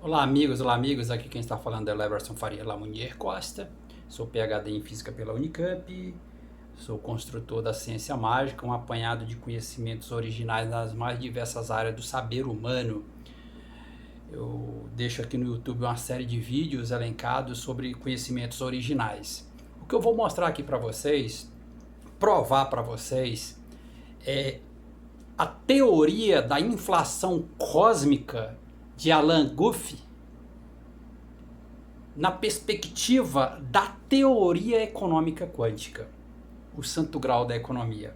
olá amigos, aqui quem está falando é Leverson Faria Lamunier Costa, sou PhD em Física pela Unicamp, sou construtor da ciência mágica, um apanhado de conhecimentos originais nas mais diversas áreas do saber humano. Eu deixo aqui no YouTube uma série de vídeos elencados sobre conhecimentos originais. O que eu vou mostrar aqui para vocês, provar para vocês, é a teoria da inflação cósmica de Alan Guth na perspectiva da teoria econômica quântica, o santo grau da economia.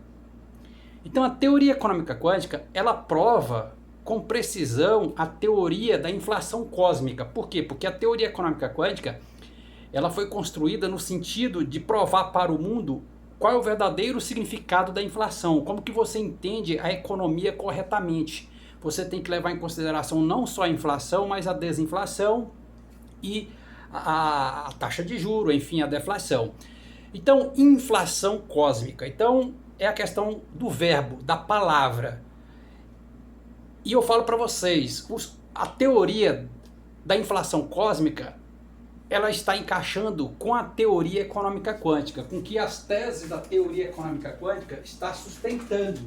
Então a teoria econômica quântica, ela prova com precisão a teoria da inflação cósmica. Por quê? Porque a teoria econômica quântica, ela foi construída no sentido de provar para o mundo qual é o verdadeiro significado da inflação, como que você entende a economia corretamente. Você tem que levar em consideração não só a inflação, mas a desinflação e a taxa de juros, enfim, a deflação. Então, inflação cósmica. Então, é a questão do verbo, da palavra. E eu falo para vocês, a teoria da inflação cósmica, ela está encaixando com a teoria econômica quântica, com que as teses da teoria econômica quântica está sustentando.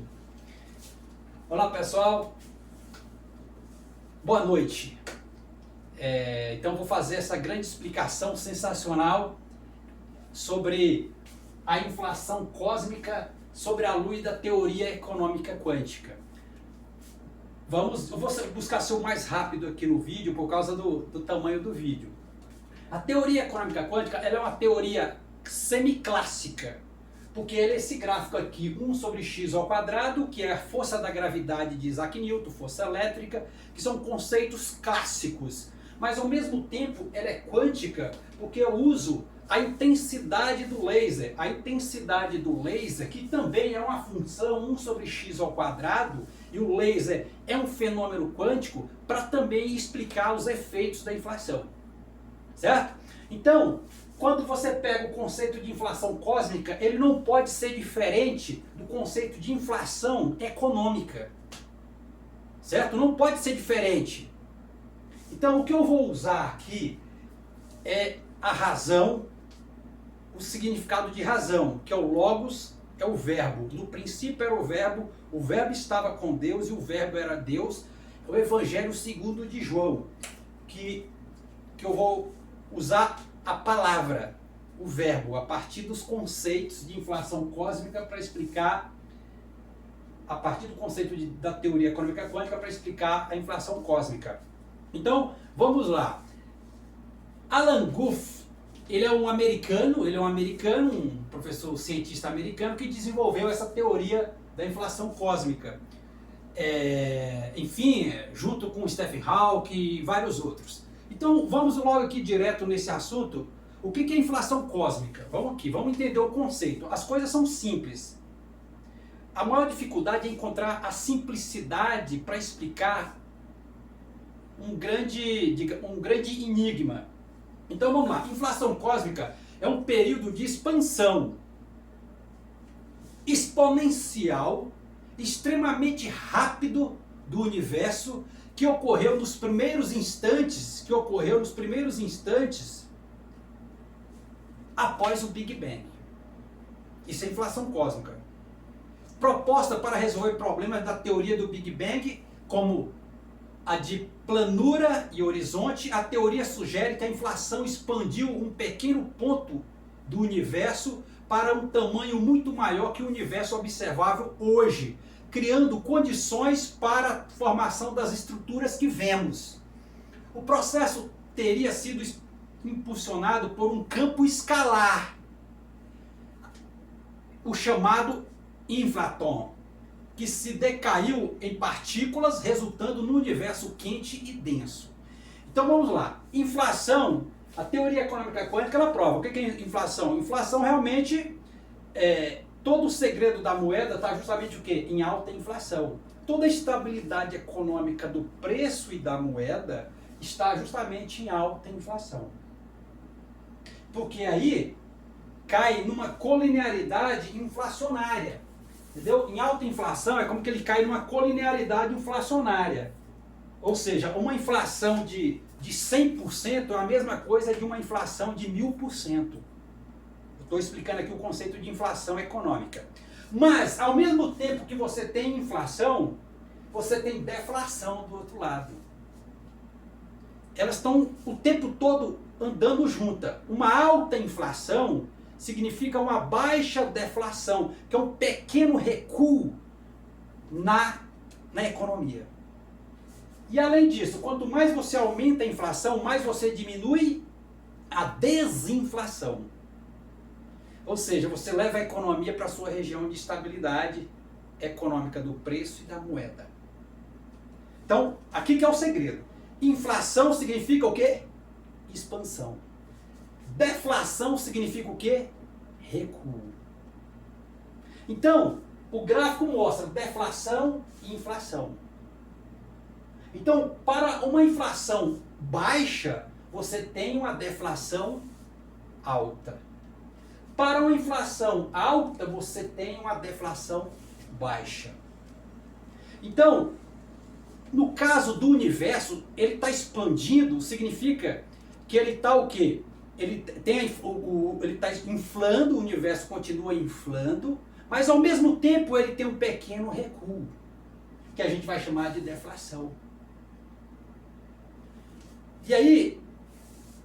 Olá, pessoal. Boa noite. Então vou fazer essa grande explicação sensacional sobre a inflação cósmica sobre a luz da teoria econômica quântica. Eu vou buscar ser o mais rápido aqui no vídeo por causa do tamanho do vídeo. A teoria econômica quântica, ela é uma teoria semiclássica, porque ela é esse gráfico aqui, 1 sobre x ao quadrado, que é a força da gravidade de Isaac Newton, força elétrica, que são conceitos clássicos. Mas ao mesmo tempo ela é quântica, porque eu uso a intensidade do laser. A intensidade do laser, que também é uma função 1 sobre x ao quadrado, e o laser é um fenômeno quântico, para também explicar os efeitos da inflação. Certo? Então, quando você pega o conceito de inflação cósmica, ele não pode ser diferente do conceito de inflação econômica. Certo? Não pode ser diferente. Então, o que eu vou usar aqui é a razão, o significado de razão, que é o logos, é o verbo. No princípio era o verbo estava com Deus e o verbo era Deus. É o Evangelho segundo de João, que eu vou usar a palavra, o verbo, a partir dos conceitos de inflação cósmica para explicar, a partir do conceito da teoria econômica quântica para explicar a inflação cósmica. Então, vamos lá. Alan Guth, ele é um americano, um professor cientista americano que desenvolveu essa teoria da inflação cósmica. Enfim, junto com Stephen Hawking e vários outros. Então, vamos logo aqui direto nesse assunto. O que é inflação cósmica? Vamos entender o conceito. As coisas são simples. A maior dificuldade é encontrar a simplicidade para explicar um grande enigma. Então vamos lá. Inflação cósmica é um período de expansão exponencial, extremamente rápido do universo, que ocorreu nos primeiros instantes após o Big Bang. Isso é inflação cósmica. Proposta para resolver problemas da teoria do Big Bang, como a de planura e horizonte, a teoria sugere que a inflação expandiu um pequeno ponto do universo para um tamanho muito maior que o universo observável hoje, criando condições para a formação das estruturas que vemos. O processo teria sido impulsionado por um campo escalar, o chamado inflaton, que se decaiu em partículas, resultando no universo quente e denso. Então vamos lá. Inflação, a teoria econômica quântica, ela prova. O que é inflação? Inflação realmente, todo o segredo da moeda está justamente o quê? Em alta inflação. Toda a estabilidade econômica do preço e da moeda está justamente em alta inflação. Porque aí cai numa colinearidade inflacionária. Entendeu? Em alta inflação é como que ele cai numa colinearidade inflacionária. Ou seja, uma inflação de 100% é a mesma coisa de uma inflação de 1000%. Estou explicando aqui o conceito de inflação econômica. Mas, ao mesmo tempo que você tem inflação, você tem deflação do outro lado. Elas estão o tempo todo andando juntas. Uma alta inflação significa uma baixa deflação, que é um pequeno recuo na economia. E além disso, quanto mais você aumenta a inflação, mais você diminui a desinflação. Ou seja, você leva a economia para a sua região de estabilidade econômica do preço e da moeda. Então, aqui que é o segredo. Inflação significa o quê? Expansão. Deflação significa o quê? Recuo. Então, o gráfico mostra deflação e inflação. Então, para uma inflação baixa, você tem uma deflação alta. Para uma inflação alta, você tem uma deflação baixa. Então, no caso do universo, ele está expandindo, significa que ele está o quê? Ele está inflando, o universo continua inflando, mas ao mesmo tempo ele tem um pequeno recuo, que a gente vai chamar de deflação. E aí,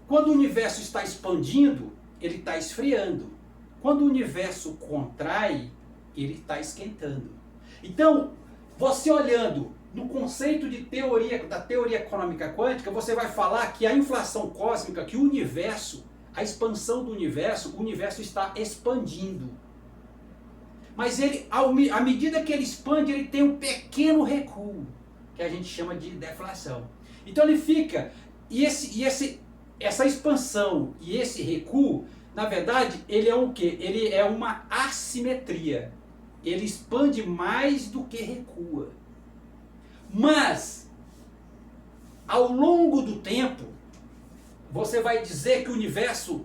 quando o universo está expandindo, ele está esfriando. Quando o universo contrai, ele está esquentando. Então, você olhando no conceito de da teoria econômica quântica, você vai falar que a inflação cósmica, que o universo, a expansão do universo, o universo está expandindo. Mas ele, à medida que ele expande, ele tem um pequeno recuo, que a gente chama de deflação. Então ele fica, essa expansão e esse recuo, na verdade, ele é o quê? Ele é uma assimetria. Ele expande mais do que recua. Mas, ao longo do tempo, você vai dizer que o universo,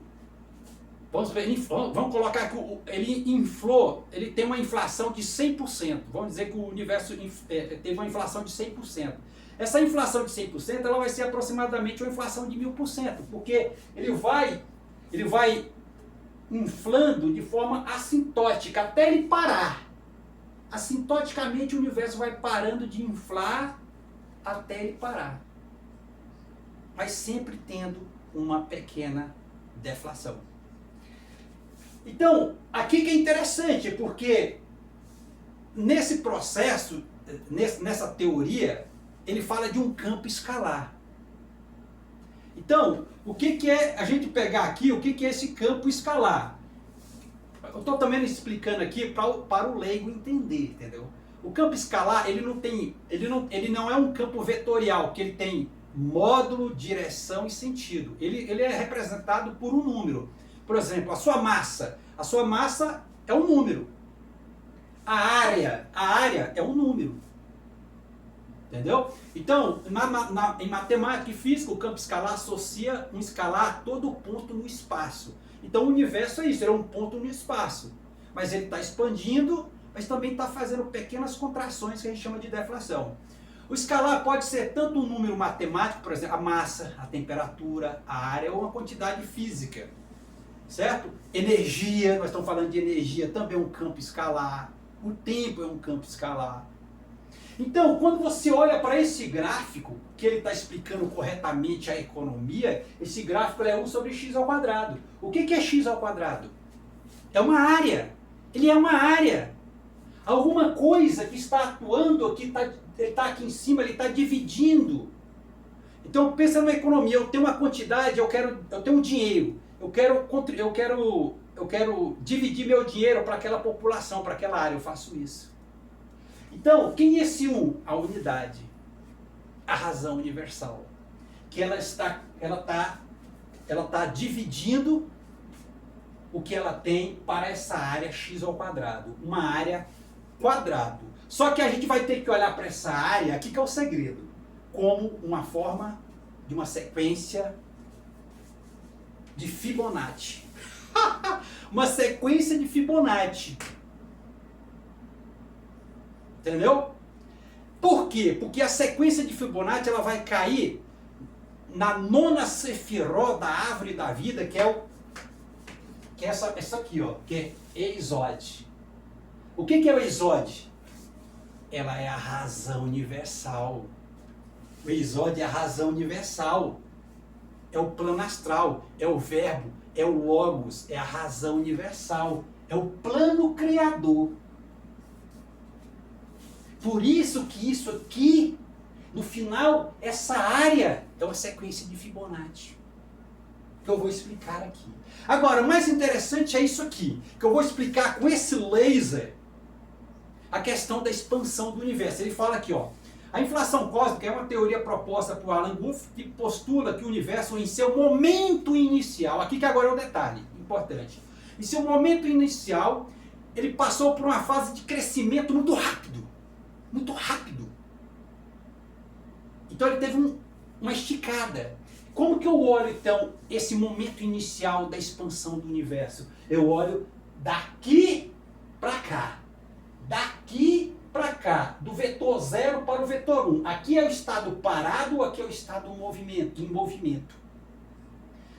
vamos colocar que ele inflou, ele tem uma inflação de 100%. Vamos dizer que o universo teve uma inflação de 100%. Essa inflação de 100%, ela vai ser aproximadamente uma inflação de 1000%, porque ele vai inflando de forma assintótica, até ele parar. Assintoticamente o universo vai parando de inflar até ele parar. Mas sempre tendo uma pequena deflação. Então, aqui que é interessante, porque nesse processo, nessa teoria, ele fala de um campo escalar. Então, o que é a gente pegar aqui, o que é esse campo escalar? Eu estou também explicando aqui para o leigo entender, entendeu? O campo escalar, ele não é um campo vetorial, que ele tem módulo, direção e sentido. Ele é representado por um número. Por exemplo, a sua massa é um número. A área é um número. Entendeu? Então, em matemática e física, o campo escalar associa um escalar a todo ponto no espaço. Então o universo é isso, ele é um ponto no espaço. Mas ele está expandindo, mas também está fazendo pequenas contrações que a gente chama de deflação. O escalar pode ser tanto um número matemático, por exemplo, a massa, a temperatura, a área, ou uma quantidade física. Certo? Energia, nós estamos falando de energia, também é um campo escalar. O tempo é um campo escalar. Então, quando você olha para esse gráfico, que ele está explicando corretamente a economia, esse gráfico é 1 sobre x ao quadrado. O que é x ao quadrado? É uma área. Ele é uma área. Alguma coisa que está atuando aqui, ele está aqui em cima, ele está dividindo. Então, pensa numa economia, eu tenho uma quantidade, eu tenho um dinheiro, eu quero dividir meu dinheiro para aquela população, para aquela área, eu faço isso. Então, quem é esse um? A unidade, a razão universal, que ela está dividindo o que ela tem para essa área x ao quadrado, uma área quadrado. Só que a gente vai ter que olhar para essa área, aqui que é o segredo, como uma forma de uma sequência de Fibonacci. Uma sequência de Fibonacci. Entendeu? Por quê? Porque a sequência de Fibonacci ela vai cair na nona sefiró da árvore da vida, que é essa aqui, ó, que é Eisod. O que é o Eisod? Ela é a razão universal. O Eisod é a razão universal. É o plano astral, é o verbo, é o logos, é a razão universal, é o plano criador. Por isso que isso aqui, no final, essa área é uma sequência de Fibonacci, que eu vou explicar aqui. Agora, o mais interessante é isso aqui, que eu vou explicar com esse laser a questão da expansão do universo. Ele fala aqui, ó, a inflação cósmica é uma teoria proposta por Alan Guth, que postula que o universo, em seu momento inicial, aqui que agora é um detalhe importante, em seu momento inicial, ele passou por uma fase de crescimento muito rápido. Muito rápido. Então ele teve uma esticada. Como que eu olho, então, esse momento inicial da expansão do universo? Eu olho daqui para cá. Daqui para cá. Do vetor 0 para o vetor 1. Aqui é o estado parado, aqui é o estado em movimento.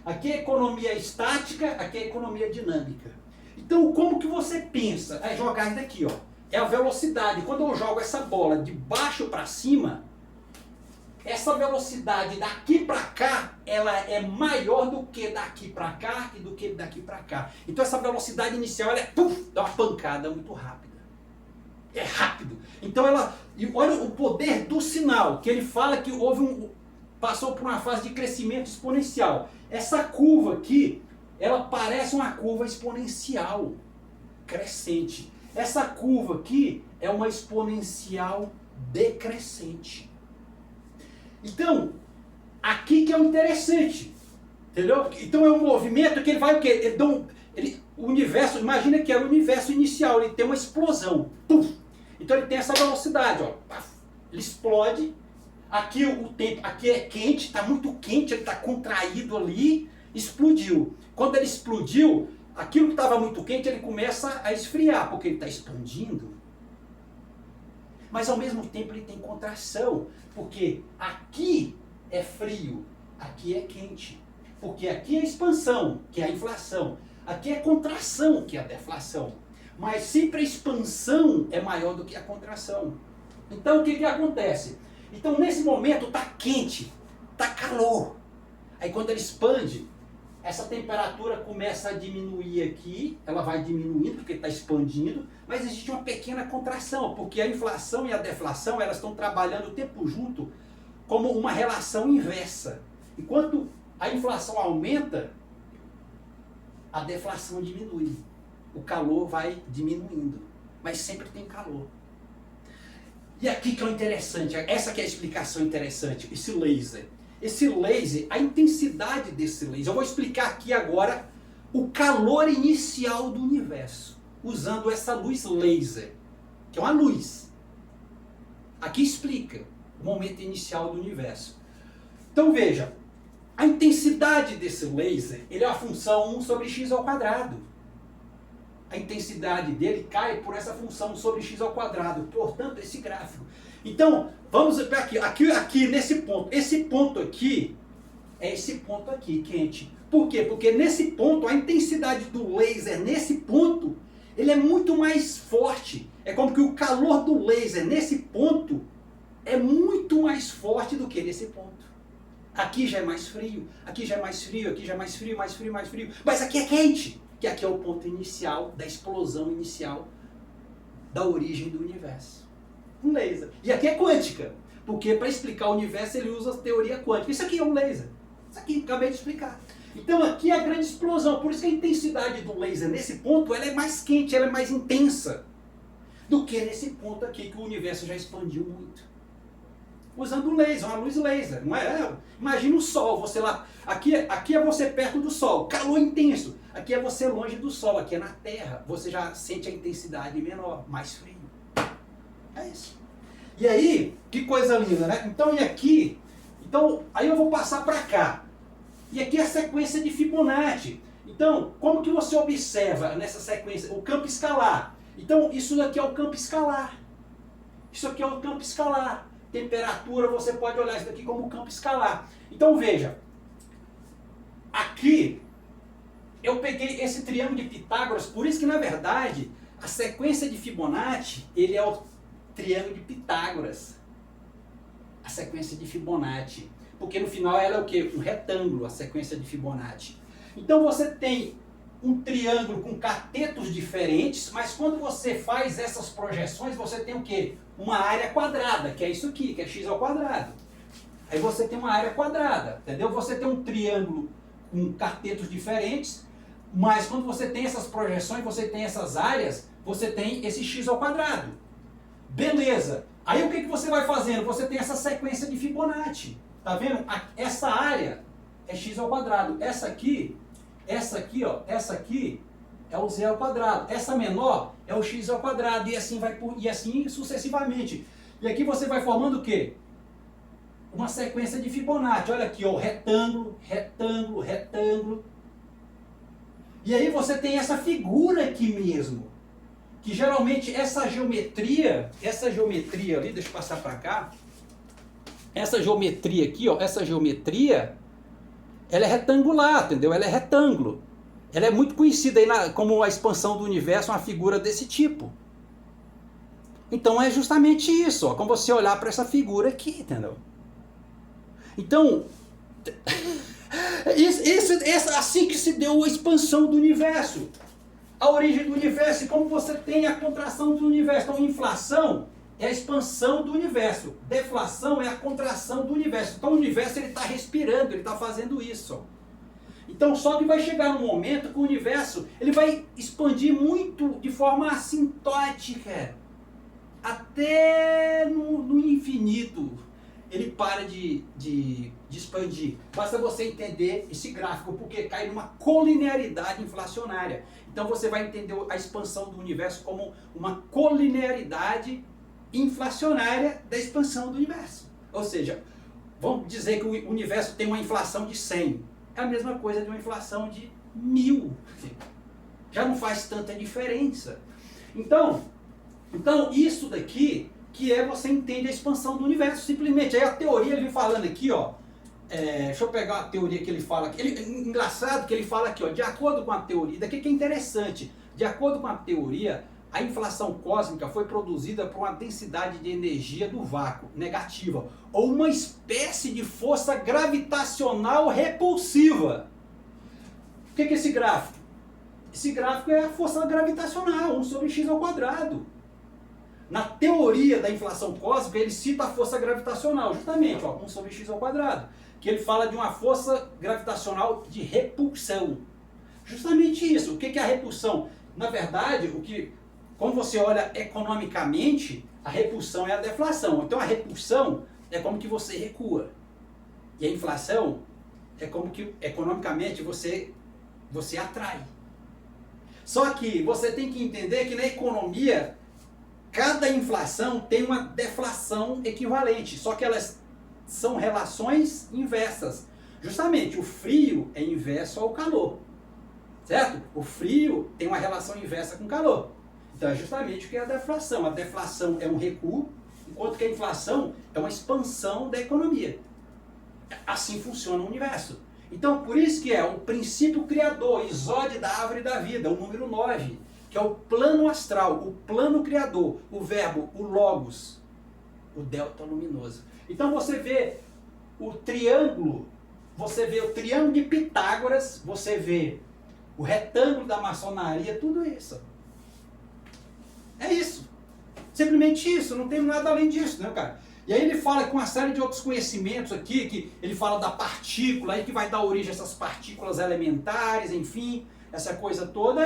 Aqui é economia estática, aqui é economia dinâmica. Então, como que você pensa? É jogar isso daqui, ó. É a velocidade. Quando eu jogo essa bola de baixo para cima, essa velocidade daqui para cá, ela é maior do que daqui para cá e do que daqui para cá. Então essa velocidade inicial, ela é, dá uma pancada muito rápida. É rápido. Então e olha o poder do sinal, que ele fala que passou por uma fase de crescimento exponencial. Essa curva aqui, ela parece uma curva exponencial, crescente. Essa curva aqui é uma exponencial decrescente. Então, aqui que é o interessante, entendeu? Então é um movimento que ele vai o quê? O universo, imagina que era o universo inicial, ele tem uma explosão. Puf! Então ele tem essa velocidade, ó. Ele explode. Aqui o tempo, aqui é quente, está muito quente, ele está contraído ali, explodiu. Quando ele explodiu, aquilo que estava muito quente, ele começa a esfriar, porque ele está expandindo. Mas ao mesmo tempo ele tem contração, porque aqui é frio, aqui é quente. Porque aqui é expansão, que é a inflação. Aqui é contração, que é a deflação. Mas sempre a expansão é maior do que a contração. Então o que acontece? Então nesse momento está quente, está calor. Aí quando ele expande, essa temperatura começa a diminuir aqui, ela vai diminuindo porque está expandindo, mas existe uma pequena contração, porque a inflação e a deflação elas estão trabalhando o tempo junto como uma relação inversa. Enquanto a inflação aumenta, a deflação diminui. O calor vai diminuindo, mas sempre tem calor. E aqui que é o interessante, essa que é a explicação interessante, esse laser. Esse laser, a intensidade desse laser, eu vou explicar aqui agora o calor inicial do universo, usando essa luz laser, que é uma luz. Aqui explica o momento inicial do universo. Então veja, a intensidade desse laser, ele é a função 1 sobre x ao quadrado. A intensidade dele cai por essa função sobre x ao quadrado, portanto esse gráfico. Então, vamos para aqui nesse ponto. Esse ponto aqui é esse ponto aqui, quente. Por quê? Porque nesse ponto, a intensidade do laser nesse ponto, ele é muito mais forte. É como que o calor do laser nesse ponto é muito mais forte do que nesse ponto. Aqui já é mais frio, aqui já é mais frio, aqui já é mais frio, mais frio, mais frio. Mas aqui é quente, que aqui é o ponto inicial da explosão inicial da origem do universo. Um laser. E aqui é quântica, porque para explicar o universo ele usa a teoria quântica. Isso aqui é um laser. Isso aqui, acabei de explicar. Então aqui é a grande explosão, por isso que a intensidade do laser nesse ponto ela é mais quente, ela é mais intensa do que nesse ponto aqui que o universo já expandiu muito. Usando um laser, uma luz laser, não é? Imagina o Sol, você lá, aqui é você perto do Sol, calor intenso. Aqui é você longe do Sol, aqui é na Terra, você já sente a intensidade menor, mais frio. É isso. E aí, que coisa linda, né? Então, e aqui, aí eu vou passar para cá. E aqui é a sequência de Fibonacci. Então, como que você observa nessa sequência o campo escalar? Então, isso daqui é o campo escalar. Isso aqui é um campo escalar. Temperatura, você pode olhar isso daqui como campo escalar. Então veja, aqui eu peguei esse triângulo de Pitágoras, por isso que na verdade a sequência de Fibonacci, ele é o triângulo de Pitágoras. A sequência de Fibonacci. Porque no final ela é o quê? Um retângulo, a sequência de Fibonacci. Então você tem um triângulo com catetos diferentes, mas quando você faz essas projeções, você tem o quê? Uma área quadrada, que é isso aqui, que é x ao quadrado. Aí você tem uma área quadrada, entendeu? Você tem um triângulo com catetos diferentes, mas quando você tem essas projeções, você tem essas áreas, você tem esse x ao quadrado. Beleza. Aí o que você vai fazendo? Você tem essa sequência de Fibonacci. Tá vendo? Essa área é x ao quadrado. Essa aqui, ó, essa aqui é o z ao quadrado. Essa menor é o x ao quadrado. E assim e assim sucessivamente. E aqui você vai formando o quê? Uma sequência de Fibonacci. Olha aqui, ó, retângulo, retângulo, retângulo. E aí você tem essa figura aqui mesmo. Que geralmente essa geometria ali, deixa eu passar para cá. Essa geometria aqui, ó, essa geometria, ela é retangular, entendeu? Ela é retângulo. Ela é muito conhecida aí como a expansão do universo, uma figura desse tipo. Então é justamente isso, ó, como você olhar para essa figura aqui, entendeu? Então, assim que se deu a expansão do universo. A origem do universo e como você tem a contração do universo. Então, inflação é a expansão do universo. Deflação é a contração do universo. Então, o universo está respirando, ele está fazendo isso. Então, só que vai chegar um momento que o universo ele vai expandir muito de forma assintótica. Até no infinito. Ele para de expandir. Basta você entender esse gráfico, porque cai numa colinearidade inflacionária. Então você vai entender a expansão do universo como uma colinearidade inflacionária da expansão do universo. Ou seja, vamos dizer que o universo tem uma inflação de 100. É a mesma coisa de uma inflação de 1000. Já não faz tanta diferença. Então isso daqui que você entende a expansão do universo, simplesmente. Aí a teoria, ele vem falando aqui, ó, deixa eu pegar a teoria que ele fala aqui, engraçado que ele fala aqui, ó, de acordo com a teoria, daqui que é interessante, de acordo com a teoria, a inflação cósmica foi produzida por uma densidade de energia do vácuo, negativa, ou uma espécie de força gravitacional repulsiva. O que é esse gráfico? Esse gráfico é a força gravitacional, 1 sobre x ao quadrado. Na teoria da inflação cósmica, ele cita a força gravitacional, justamente, ó, 1 sobre x ao quadrado, que ele fala de uma força gravitacional de repulsão. Justamente isso. O que é a repulsão? Na verdade, quando você olha economicamente, a repulsão é a deflação. Então a repulsão é como que você recua. E a inflação é como que economicamente você atrai. Só que você tem que entender que na economia, cada inflação tem uma deflação equivalente, só que elas são relações inversas. Justamente, o frio é inverso ao calor, certo? O frio tem uma relação inversa com o calor. Então é justamente o que é a deflação. A deflação é um recuo, enquanto que a inflação é uma expansão da economia. Assim funciona o universo. Então, por isso que é o princípio criador, Isode da árvore da vida, o número 9. Que é o plano astral, o plano criador, o verbo, o logos, o delta luminoso. Então você vê o triângulo de Pitágoras, você vê o retângulo da maçonaria, tudo isso. É isso. Simplesmente isso, não tem nada além disso, né, cara? E aí ele fala com uma série de outros conhecimentos aqui, que ele fala da partícula, aí que vai dar origem a essas partículas elementares, enfim, essa coisa toda.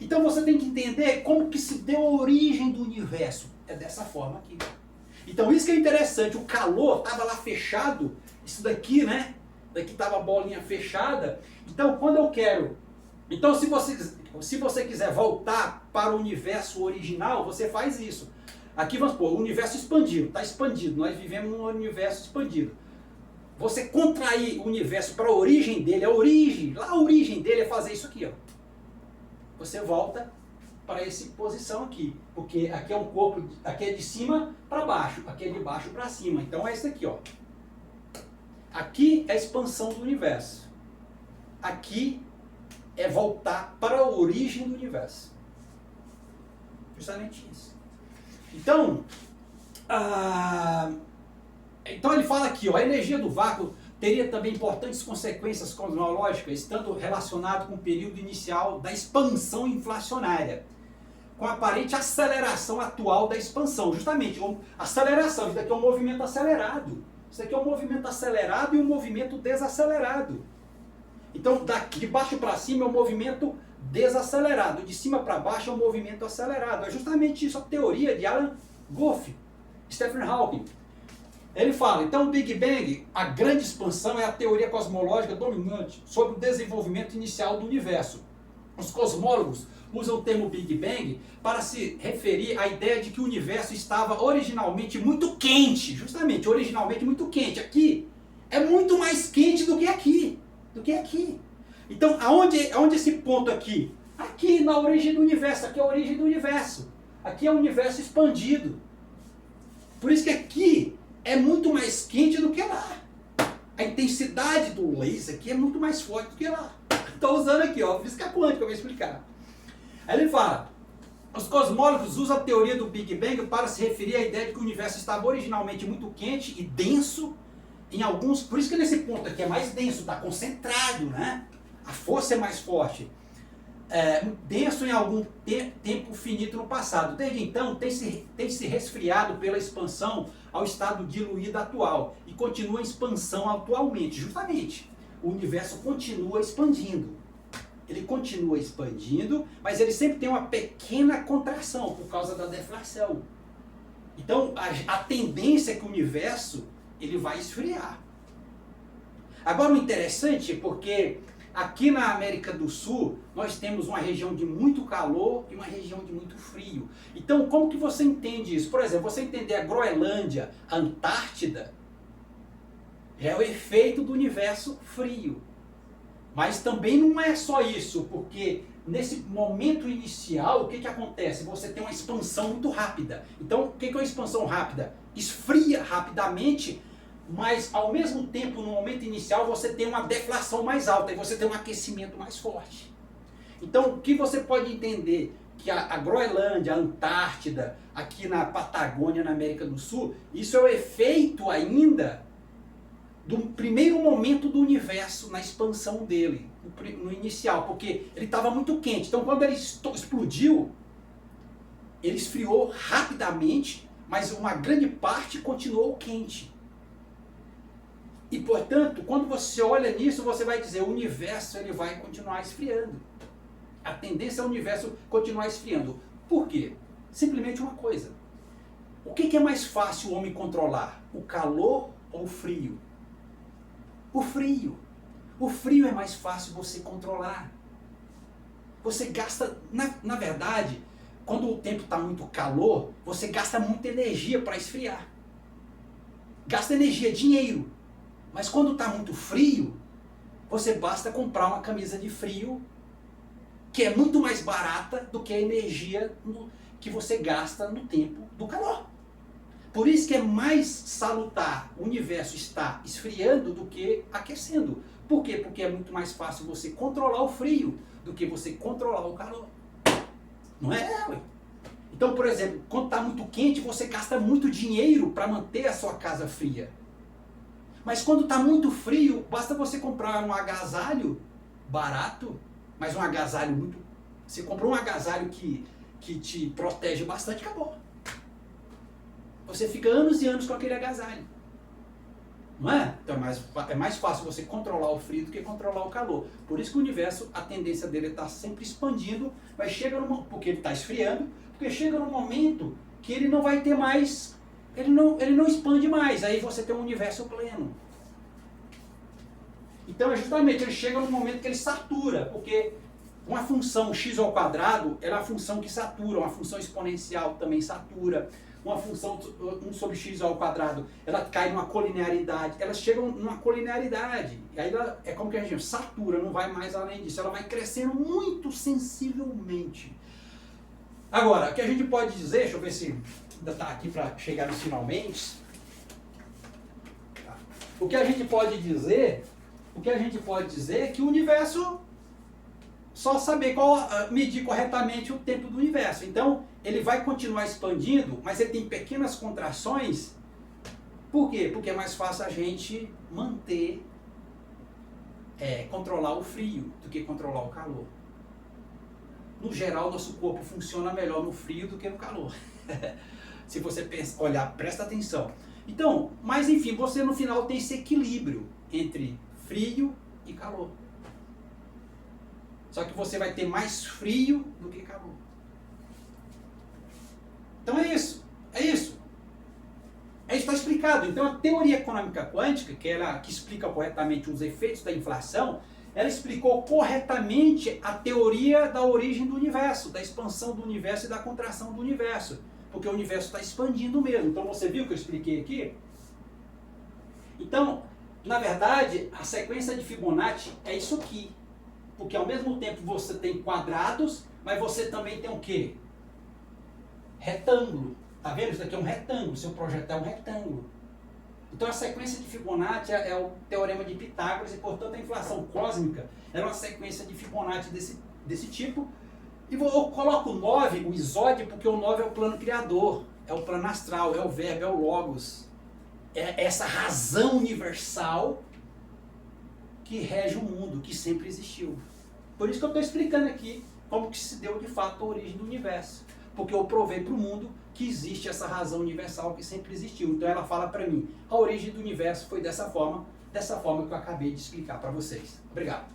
Então você tem que entender como que se deu a origem do universo. É dessa forma aqui. Então isso que é interessante, o calor estava lá fechado, isso daqui, né? Daqui estava a bolinha fechada. Então quando eu quero... Então se você quiser voltar para o universo original, você faz isso. Aqui vamos supor, o universo expandido, está expandido, nós vivemos num universo expandido. Você contrair o universo para a origem dele, a origem dele é fazer isso aqui, ó. Você volta para essa posição aqui, porque aqui é um corpo, aqui é de cima para baixo, aqui é de baixo para cima. Então é isso aqui, ó. Aqui é a expansão do universo. Aqui é voltar para a origem do universo. Justamente isso. Então, então ele fala aqui, ó, a energia do vácuo teria também importantes consequências cosmológicas, estando relacionado com o período inicial da expansão inflacionária, com a aparente aceleração atual da expansão. Justamente, aceleração, isso daqui é um movimento acelerado. Isso aqui é um movimento acelerado e um movimento desacelerado. Então, de baixo para cima é um movimento desacelerado, de cima para baixo é um movimento acelerado. É justamente isso a teoria de Alan Guth, Stephen Hawking. Ele fala, então o Big Bang, a grande expansão, é a teoria cosmológica dominante sobre o desenvolvimento inicial do universo. Os cosmólogos usam o termo Big Bang para se referir à ideia de que o universo estava originalmente muito quente, justamente, originalmente muito quente. Aqui é muito mais quente do que aqui, Então, aonde esse ponto aqui? Aqui na origem do universo, aqui é a origem do universo. Aqui é o universo expandido. Por isso que aqui é muito mais quente do que lá. A intensidade do laser aqui é muito mais forte do que lá. Estou usando aqui, ó, física quântica, eu vou explicar. Aí ele fala, os cosmólogos usam a teoria do Big Bang para se referir à ideia de que o universo estava originalmente muito quente e denso em alguns, por isso que nesse ponto aqui é mais denso, está concentrado, né? A força é mais forte. Denso em algum tempo finito no passado. Desde então, tem se resfriado pela expansão ao estado diluído atual e continua em expansão atualmente. Justamente, o universo continua expandindo. Ele continua expandindo, mas ele sempre tem uma pequena contração por causa da deflação. Então, a tendência é que o universo ele vai esfriar. Agora, o interessante é porque aqui na América do Sul, nós temos uma região de muito calor e uma região de muito frio. Então, como que você entende isso? Por exemplo, você entender a Groenlândia, a Antártida, é o efeito do universo frio. Mas também não é só isso, porque nesse momento inicial, o que acontece? Você tem uma expansão muito rápida. Então, o que é uma expansão rápida? Esfria rapidamente, mas ao mesmo tempo, no momento inicial, você tem uma deflação mais alta e você tem um aquecimento mais forte. Então, o que você pode entender? Que a Groenlândia, a Antártida, aqui na Patagônia, na América do Sul, isso é o efeito ainda do primeiro momento do universo, na expansão dele, no inicial, porque ele estava muito quente. Então, quando ele explodiu, ele esfriou rapidamente, mas uma grande parte continuou quente. E, portanto, quando você olha nisso, você vai dizer, o universo ele vai continuar esfriando. A tendência é o universo continuar esfriando. Por quê? Simplesmente uma coisa. O que é mais fácil o homem controlar? O calor ou o frio? O frio. O frio é mais fácil você controlar. Você gasta, na verdade, quando o tempo está muito calor, você gasta muita energia para esfriar. Gasta energia, dinheiro. Mas quando está muito frio, você basta comprar uma camisa de frio que é muito mais barata do que a energia que você gasta no tempo do calor. Por isso que é mais salutar o universo estar esfriando do que aquecendo. Por quê? Porque é muito mais fácil você controlar o frio do que você controlar o calor. Não é, ué? Então, por exemplo, quando está muito quente, você gasta muito dinheiro para manter a sua casa fria. Mas quando está muito frio, basta você comprar um agasalho barato, mas um agasalho muito... Você comprou um agasalho que te protege bastante, acabou. Você fica anos e anos com aquele agasalho. Não é? Então é mais fácil você controlar o frio do que controlar o calor. Por isso que o universo, a tendência dele está sempre expandindo, mas chega porque ele está esfriando, porque chega num momento que ele não vai ter mais... Ele não expande mais, aí você tem um universo pleno. Então, justamente, ele chega num momento que ele satura, porque uma função x ao quadrado é a função que satura, uma função exponencial também satura, uma função 1 sobre x ao quadrado, ela cai numa colinearidade, elas chegam numa colinearidade, e aí ela, é como que a gente satura, não vai mais além disso, ela vai crescendo muito sensivelmente. Agora, o que a gente pode dizer, deixa eu ver se ainda está aqui para chegar nos finalmente. Tá. O que a gente pode dizer é que o universo, só saber medir corretamente o tempo do universo. Então, ele vai continuar expandindo, mas ele tem pequenas contrações. Por quê? Porque é mais fácil a gente manter, controlar o frio do que controlar o calor. No geral, nosso corpo funciona melhor no frio do que no calor. Se você olhar, presta atenção. Então, mas enfim, você no final tem esse equilíbrio entre frio e calor. Só que você vai ter mais frio do que calor. Então é isso. É isso. É isso que está explicado. Então a teoria econômica quântica, que explica corretamente os efeitos da inflação, ela explicou corretamente a teoria da origem do universo, da expansão do universo e da contração do universo. Porque o universo está expandindo mesmo. Então você viu o que eu expliquei aqui? Então, na verdade, a sequência de Fibonacci é isso aqui. Porque ao mesmo tempo você tem quadrados, mas você também tem o quê? Retângulo. Tá vendo? Isso aqui é um retângulo, seu projeto é um retângulo. Então a sequência de Fibonacci é o teorema de Pitágoras e, portanto, a inflação cósmica era uma sequência de Fibonacci desse tipo. E eu coloco o 9, o isóide, porque o 9 é o plano criador, é o plano astral, é o verbo, é o logos. É essa razão universal que rege o mundo, que sempre existiu. Por isso que eu estou explicando aqui como que se deu de fato a origem do universo. Porque eu provei para o mundo que existe essa razão universal que sempre existiu. Então ela fala para mim, a origem do universo foi dessa forma que eu acabei de explicar para vocês. Obrigado.